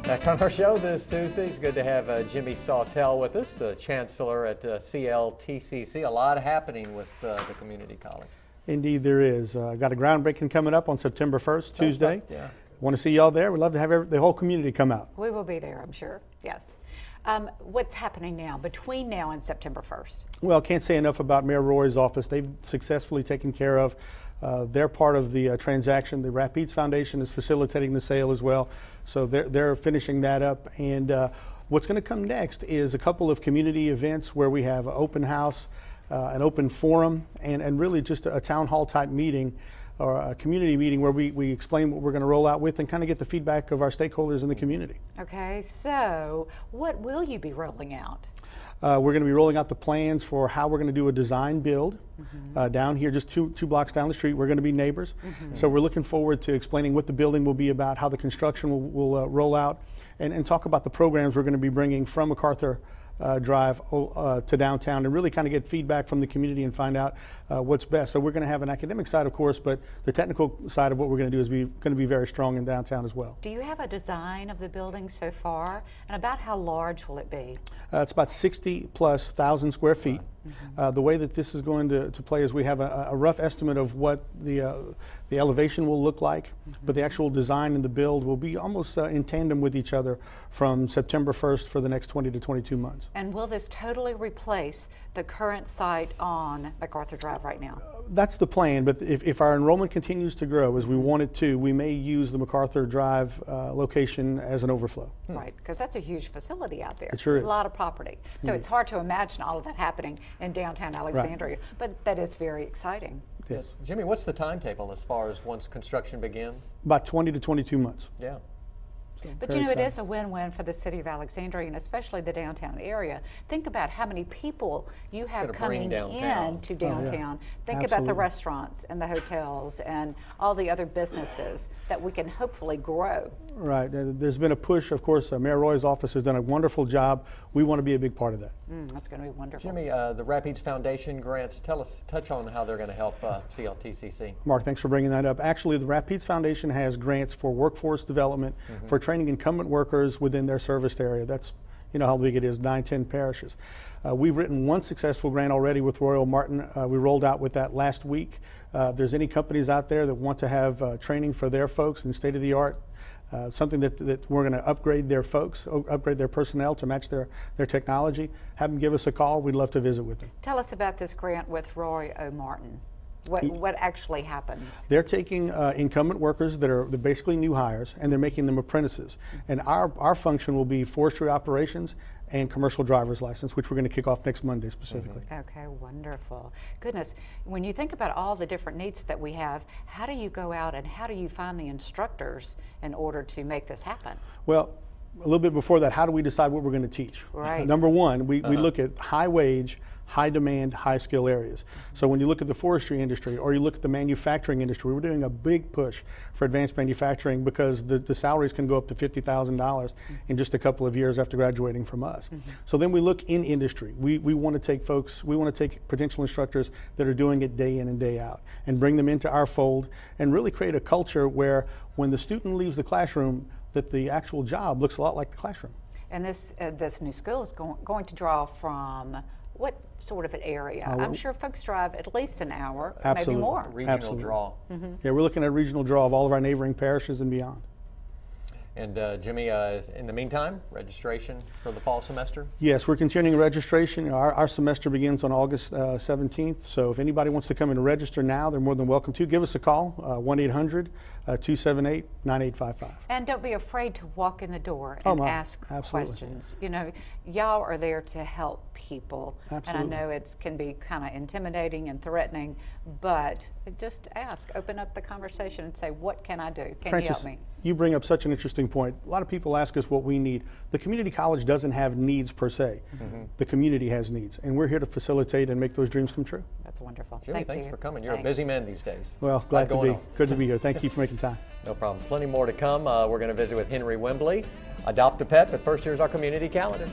Back on our show this Tuesday, it's good to have Jimmy Sawtelle with us, the Chancellor at CLTCC. A lot happening with the community college. Indeed there is. Got a groundbreaking coming up on September 1st, Tuesday. Yeah. Want to see y'all there? We'd love to have the whole community come out. We will be there, I'm sure, yes. What's happening now, between now and September 1st? Well, can't say enough about Mayor Roy's office. They've successfully taken care of their part of the transaction. The Rapides Foundation is facilitating the sale as well, so they're finishing that up. And what's going to come next is a couple of community events where we have an open house, an open forum, and really just a town hall type meeting or a community meeting where we explain what we're going to roll out with and kind of get the feedback of our stakeholders in the community. Okay, so what will you be rolling out? We're going to be rolling out the plans for how we're going to do a design build down here, just two blocks down the street. We're going to be neighbors. So we're looking forward to explaining what the building will be about, how the construction will roll out, and talk about the programs we're going to be bringing from MacArthur Drive to downtown, and really kind of get feedback from the community and find out what's best. So we're going to have an academic side, of course, but the technical side of what we're going to do is going to be very strong in downtown as well. Do you have a design of the building so far, and about how large will it be? It's about 60,000+ square feet. The way that this is going to play is we have a rough estimate of what the elevation will look like, but the actual design and the build will be almost in tandem with each other from September 1st for the next 20 to 22 months. And will this totally replace the current site on MacArthur Drive right now? That's the plan, but if our enrollment continues to grow as we want it to, we may use the MacArthur Drive location as an overflow. Right, because that's a huge facility out there. It sure is. A lot of property. So it's hard to imagine all of that happening in downtown Alexandria, but that is very exciting. Yes. Jimmy, what's the timetable as far as once construction begins? About 20 to 22 months. Yeah. But you know, it is a win-win for the city of Alexandria and especially the downtown area. Think about how many people you have coming in to downtown. Think about the restaurants and the hotels and all the other businesses that we can hopefully grow. Right. There's been a push, of course. Mayor Roy's office has done a wonderful job. We want to be a big part of that. That's going to be wonderful. Jimmy, the Rapides Foundation grants, touch on how they're going to help CLTCC. Mark, thanks for bringing that up. Actually, the Rapides Foundation has grants for workforce development, for training incumbent workers within their serviced area. That's, you know how big it is, 9-10 parishes. We've written one successful grant already with Royal Martin. We rolled out with that last week. If there's any companies out there that want to have training for their folks in state-of-the-art, something that we're going to upgrade their folks, upgrade their personnel to match their technology, have them give us a call. We'd love to visit with them. Tell us about this grant with Roy O. Martin. What actually happens? They're taking incumbent workers that are basically new hires, and they're making them apprentices. And our function will be forestry operations and commercial driver's license, which we're going to kick off next Monday specifically. Okay, wonderful. Goodness, when you think about all the different needs that we have, how do you go out and how do you find the instructors in order to make this happen? Well, a little bit before that, how do we decide what we're going to teach? Right. Number one, we look at high wage, high demand, high skill areas. So when you look at the forestry industry or you look at the manufacturing industry, we're doing a big push for advanced manufacturing because the salaries can go up to $50,000 in just a couple of years after graduating from us. So then we look in industry. We want to take potential instructors that are doing it day in and day out and bring them into our fold and really create a culture where when the student leaves the classroom, that the actual job looks a lot like the classroom. And this new school is going to draw from what sort of an area? I'm sure folks drive at least an hour, maybe more. Regional draw. Yeah, we're looking at a regional draw of all of our neighboring parishes and beyond. And Jimmy, in the meantime, registration for the fall semester? Yes, we're continuing registration. Our semester begins on August 17th, so if anybody wants to come and register now, they're more than welcome to. Give us a call, 1-800-278-9855. And don't be afraid to walk in the door and ask questions. You know, y'all are there to help people. Absolutely. And I know it can be kind of intimidating and threatening, but just ask, open up the conversation and say, what can I do? Can Francis, you help me? You bring up such an interesting point. A lot of people ask us what we need. The community college doesn't have needs per se. The community has needs, and we're here to facilitate and make those dreams come true. That's wonderful. Jimmy, thanks for coming. You're a busy man these days. Well, glad to be. Good to be here. Thank you for making time. No problem. Plenty more to come. We're going to visit with Henry Wembley, Adopt a Pet, but first here's our community calendar.